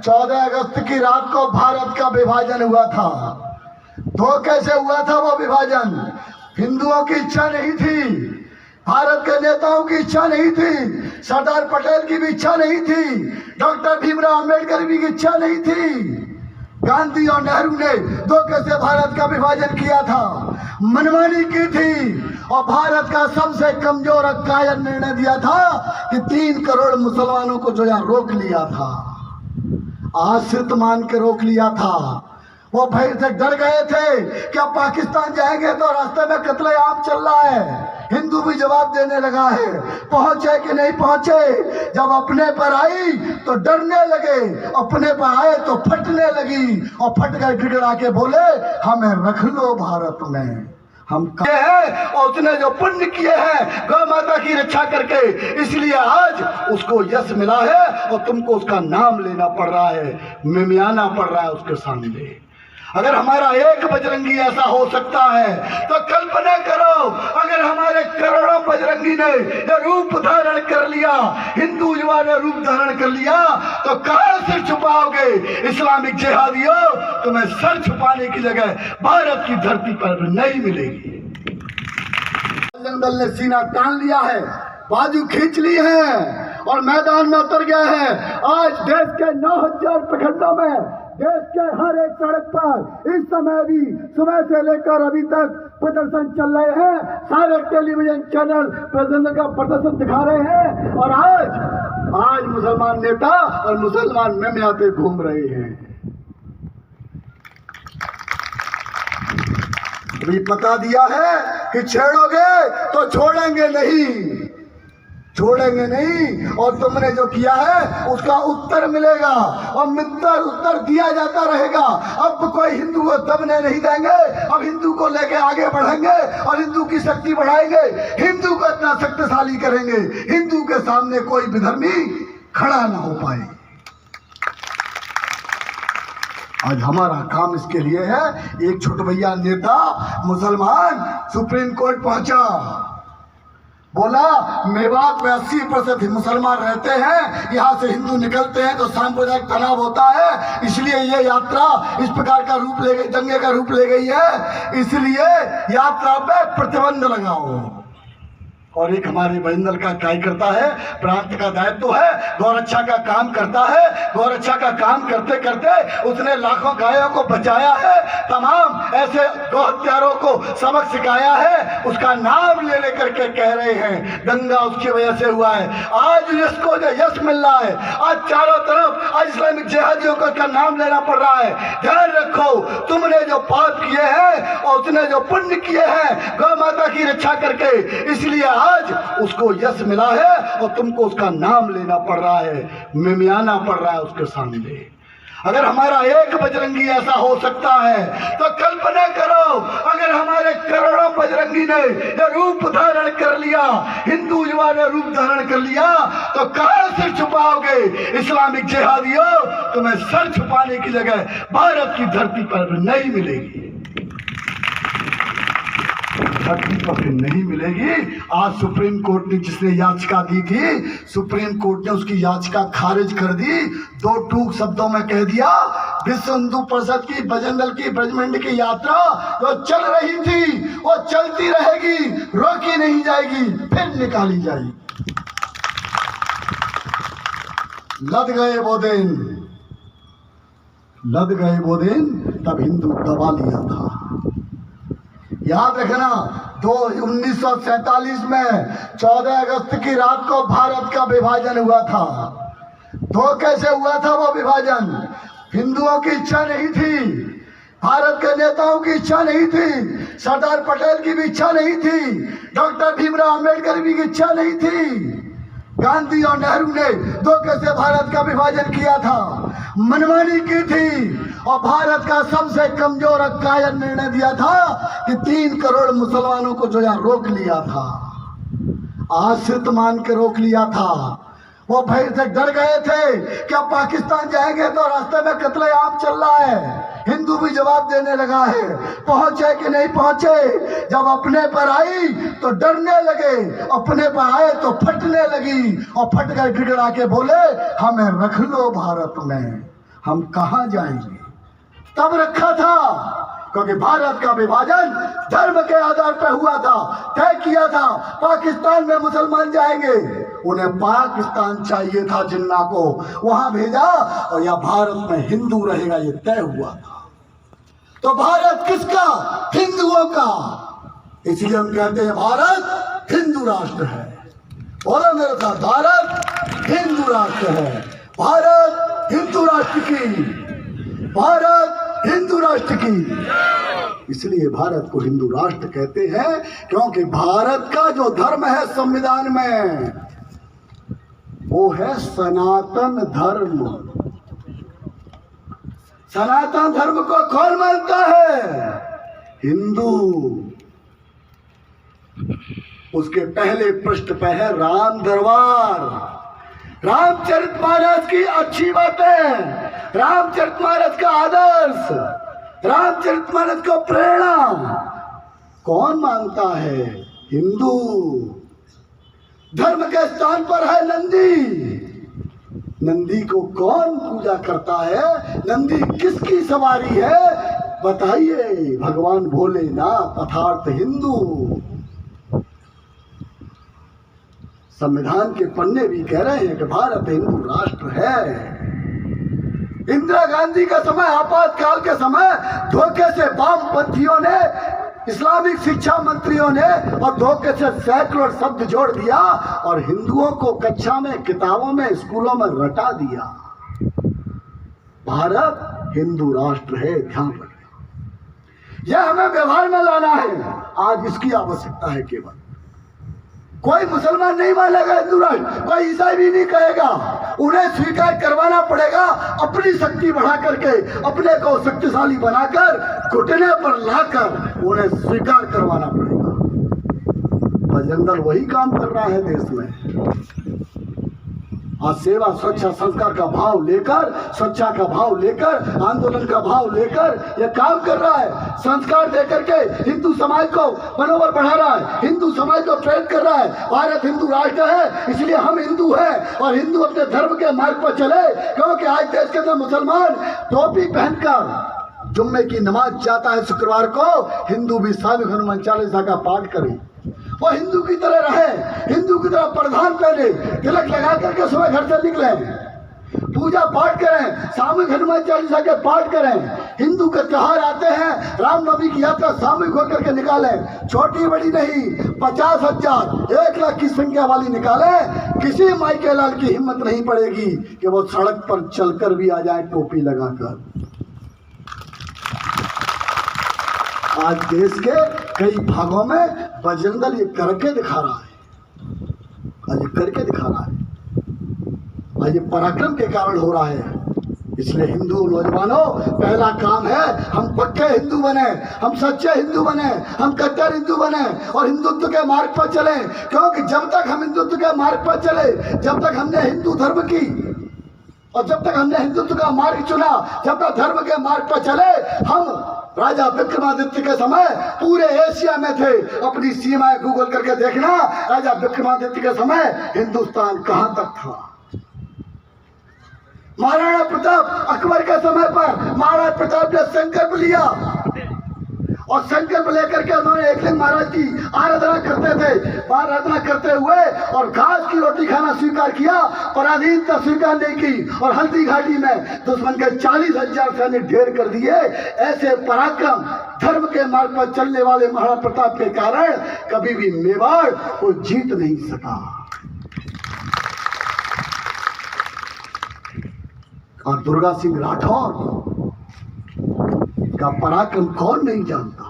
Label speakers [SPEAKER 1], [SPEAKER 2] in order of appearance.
[SPEAKER 1] 14 अगस्त की रात को भारत का विभाजन हुआ था। तो कैसे हुआ था वो विभाजन? हिंदुओं की इच्छा नहीं थी, भारत के नेताओं की इच्छा नहीं थी, सरदार पटेल की भी इच्छा नहीं थी, डॉक्टर भीमराव अंबेडकर की इच्छा नहीं थी। गांधी और नेहरू ने धोखे से भारत का विभाजन किया था, मनमानी की थी और भारत का सबसे कमजोर और कायर निर्णय दिया था कि 3 करोड़ मुसलमानों को जो यहाँ रोक लिया था, आश्रित मान के रोक लिया था। वो भय से डर गए थे कि अब पाकिस्तान जाएंगे तो रास्ते में कत्लेआम चल रहा है। हिंदू भी जवाब देने लगा है, पहुंचे कि नहीं पहुंचे। जब अपने पर आई तो डरने लगे, अपने पर आए तो फटने लगी और फट कर गिड़गिड़ा के बोले हमें रख लो भारत में, हम हैं और उसने जो पुण्य किए हैं गौ माता की रक्षा करके, इसलिए आज उसको यश मिला है और तुमको उसका नाम लेना पड़ रहा है, मिमियाना पड़ रहा है उसके सामने। अगर हमारा एक बजरंगी ऐसा हो सकता है तो कल्पना करो अगर हमारे करोड़ों बजरंगी ने ये रूप धारण कर लिया, हिंदू युवा ने रूप धारण कर लिया, तो कहां से छुपाओगे इस्लामिक जिहादियों? तुम्हें सर छुपाने की जगह भारत की धरती पर नहीं मिलेगी। दल ने सीना तान लिया है, बाजू खींच ली है और मैदान में उतर गया है। आज देश के 9000 प्रखंडों में, देश के हर एक सड़क पर इस समय भी सुबह से लेकर अभी तक प्रदर्शन चल रहे हैं। सारे टेलीविजन चैनल प्रदर्शन का प्रदर्शन दिखा रहे हैं और आज मुसलमान नेता और मुसलमान मेमिया पे घूम रहे हैं। अभी बता दिया है कि छेड़ोगे तो छोड़ेंगे नहीं, छोड़ेंगे नहीं, और तुमने जो किया है उसका उत्तर मिलेगा और उत्तर दिया जाता रहेगा। अब कोई हिंदू को दबने नहीं देंगे, अब हिंदू को लेके आगे बढ़ेंगे और हिंदू की शक्ति बढ़ाएंगे, हिंदू को इतना शक्तिशाली करेंगे हिंदू के सामने कोई विधर्मी खड़ा ना हो पाए। आज हमारा काम इसके लिए है। एक छोटभैया नेता मुसलमान सुप्रीम कोर्ट पहुंचा, बोला मेवात में 80% मुसलमान रहते हैं, यहाँ से हिंदू निकलते हैं तो सांप्रदायिक तनाव होता है, इसलिए ये यात्रा इस प्रकार का रूप ले गई, दंगे का रूप ले गई है, इसलिए यात्रा पे प्रतिबंध लगाओ। और एक हमारे बजरंग का कार्यकर्ता है, प्रांत का दायित्व है, गौरक्षा का काम करता है, गौरक्षा का काम करते करते उसने लाखों गायों को बचाया है, तमाम ऐसे गौ हत्यारों को सबक सिखाया है, उसका नाम ले लेकर के कह रहे हैं दंगा उसकी वजह से हुआ है। आज इसको जो यश मिल रहा है, आज चारों तरफ आज इस्लामिक जिहादियों का नाम लेना पड़ रहा है। ध्यान रखो, तुमने जो पाप किए हैं और उसने जो पुण्य किए हैं गौ माता की रक्षा करके, इसलिए आज उसको यश मिला है और तुमको उसका नाम लेना पड़ रहा है, मिमियाना पड़ रहा है उसके सामने। अगर हमारा एक बजरंगी ऐसा हो सकता है तो कल्पना करो अगर हमारे करोड़ों बजरंगी ने ये रूप धारण कर लिया, हिंदू युवा ने रूप धारण कर लिया, तो कहां से छुपाओगे इस्लामिक जिहादियों? तुम्हें सर छुपाने की जगह भारत की धरती पर नहीं मिलेगी, धरती पर नहीं मिलेगी। आज सुप्रीम कोर्ट ने जिसने याचिका दी थी, सुप्रीम कोर्ट ने उसकी याचिका खारिज कर दी। 2 टूक शब्दों में कह दिया विश्व हिंदू परिषद की बजरंग दल की ब्रजमंडी की यात्रा जो चल रही थी वो चलती रहेगी, रोकी नहीं जाएगी, फिर निकाली जाएगी। लद गए वो दिन, लद गए वो दिन, तब हिंदू दबा लिया था। याद रखना 1947 में 14 अगस्त की रात को भारत का विभाजन हुआ था। तो कैसे हुआ था वो विभाजन? हिंदुओं की इच्छा नहीं थी, भारत के नेताओं की इच्छा नहीं थी, सरदार पटेल की भी इच्छा नहीं थी, डॉक्टर भीमराव अंबेडकर की इच्छा नहीं थी। गांधी और नेहरू ने धोखे से भारत का विभाजन किया था, मनमानी की थी और भारत का सबसे कमजोर और कायर निर्णय दिया था कि 3 करोड़ मुसलमानों को जो यहाँ रोक लिया था, आश्रित मान के रोक लिया था। वो भय से डर गए थे कि अब पाकिस्तान जाएंगे तो रास्ते में कत्लेआम चल रहा है। हिंदू भी जवाब देने लगा है, पहुंचे कि नहीं पहुंचे। जब अपने पर आई तो डरने लगे, अपने पर आए तो फटने लगी और फट कर गिड़गिड़ा के बोले हमें रख लो भारत में, हम कहां जाएंगे। तब रखा था, क्योंकि भारत का विभाजन धर्म के आधार पर हुआ था, तय किया था पाकिस्तान में मुसलमान जाएंगे, उन्हें पाकिस्तान चाहिए था, जिन्ना को वहां भेजा, और यह भारत में हिंदू रहेगा, ये तय हुआ था। तो भारत किसका? हिंदुओं का। इसलिए हम कहते हैं भारत हिंदू राष्ट्र है। बोलो मेरे साथ, भारत हिंदू राष्ट्र है। भारत हिंदू राष्ट्र की, भारत हिंदू राष्ट्र की। इसलिए भारत को हिंदू राष्ट्र कहते हैं, क्योंकि भारत का जो धर्म है संविधान में, वो है सनातन धर्म। सनातन धर्म को कौन मानता है? हिंदू। उसके पहले पृष्ठ पे है राम दरबार, रामचरितमानस की अच्छी बातें, रामचरितमानस का आदर्श, रामचरितमानस को प्रेरणा कौन मानता है? हिंदू। धर्म के स्थान पर है नंदी। नंदी को कौन पूजा करता है? नंदी किसकी सवारी है? बताइए। भगवान भोलेनाथ अर्थात हिंदू। संविधान के पन्ने भी कह रहे हैं कि भारत हिंदू राष्ट्र है। इंदिरा गांधी का समय, आपातकाल के समय, धोखे से वामपंथियों ने, इस्लामिक शिक्षा मंत्रियों ने और धोखे से सैकड़ों शब्द जोड़ दिया और हिंदुओं को कक्षा में, किताबों में, स्कूलों में रटा दिया। भारत हिंदू राष्ट्र है, ध्यान रखना। यह हमें व्यवहार में लाना है। आज इसकी आवश्यकता है। केवल कोई मुसलमान नहीं मानेगा हिंदू राष्ट्र, कोई ईसाई भी नहीं कहेगा। उन्हें स्वीकार करवाना पड़ेगा, अपनी शक्ति बढ़ा करके, अपने को शक्तिशाली बनाकर, घुटने पर लाकर उन्हें स्वीकार करवाना पड़ेगा। बजरंग दल वही काम कर रहा है देश में। आज सेवा, स्वच्छता, संस्कार का भाव लेकर, स्वच्छता का भाव लेकर, आंदोलन का भाव लेकर यह काम कर रहा है। संस्कार देकर के हिंदू समाज को मनोबल बढ़ा रहा है, हिंदू समाज को प्रेरित कर रहा है। भारत हिंदू राष्ट्र है, इसलिए हम हिंदू हैं और हिंदू अपने धर्म के मार्ग पर चले। क्योंकि आज देश के अंदर मुसलमान टोपी पहनकर जुम्मे की नमाज जाता है शुक्रवार को, हिंदू भी सामूहिक हनुमान चालीसा का पाठ करें। वो हिंदू की तरह रहे, हिंदू की तरह प्रधान पहने, तिलक लगा करके सुबह घर से निकले, पूजा पाठ करें, सामूहिक हनुमान चालीसा के पाठ करें। हिंदू के त्योहार आते हैं, रामनवमी की यात्रा सामूहिक होकर के निकालें। छोटी बड़ी नहीं, 50,000, 1 लाख की संख्या वाली निकालें। किसी माई के लाल की हिम्मत नहीं पड़ेगी कि वो सड़क पर चलकर भी आ जाए टोपी लगाकर। आज देश के कई भागों में बजरंग दल ये करके दिखा रहा है। आज ये करके दिखा रहा है। आज ये पराक्रम के कारण हो रहा है। इसलिए हिंदू नौजवानों, पहला काम है हम पक्के हिंदू बने, हम सच्चे हिंदू बने, हम कट्टर हिंदू बने और हिंदुत्व के मार्ग पर चले। क्योंकि जब तक हम हिंदुत्व के मार्ग पर चले, जब तक हमने हिंदू धर्म की और जब तक हमने हिंदुत्व का मार्ग चुना, जब तक धर्म के मार्ग पर चले, हम राजा विक्रमादित्य के समय पूरे एशिया में थे। अपनी सीमाएं गूगल करके देखना, राजा विक्रमादित्य के समय हिंदुस्तान कहां तक था। महाराणा प्रताप, अकबर के समय पर महाराणा प्रताप ने संकल्प लिया और संकल्प लेकर के उन्होंने एकलिंग महाराज की आराधना करते थे। आराधना करते हुए और घास की रोटी खाना स्वीकार किया, पराधीनता स्वीकार नहीं की और हल्दी घाटी में दुश्मन के 40,000 सैनिक ढेर कर दिए। ऐसे पराक्रम, धर्म के मार्ग पर चलने वाले महाराणा प्रताप के कारण कभी भी मेवाड़ को जीत नहीं सका। और दुर्गा सिंह राठौर का पराक्रम कौन नहीं जानता।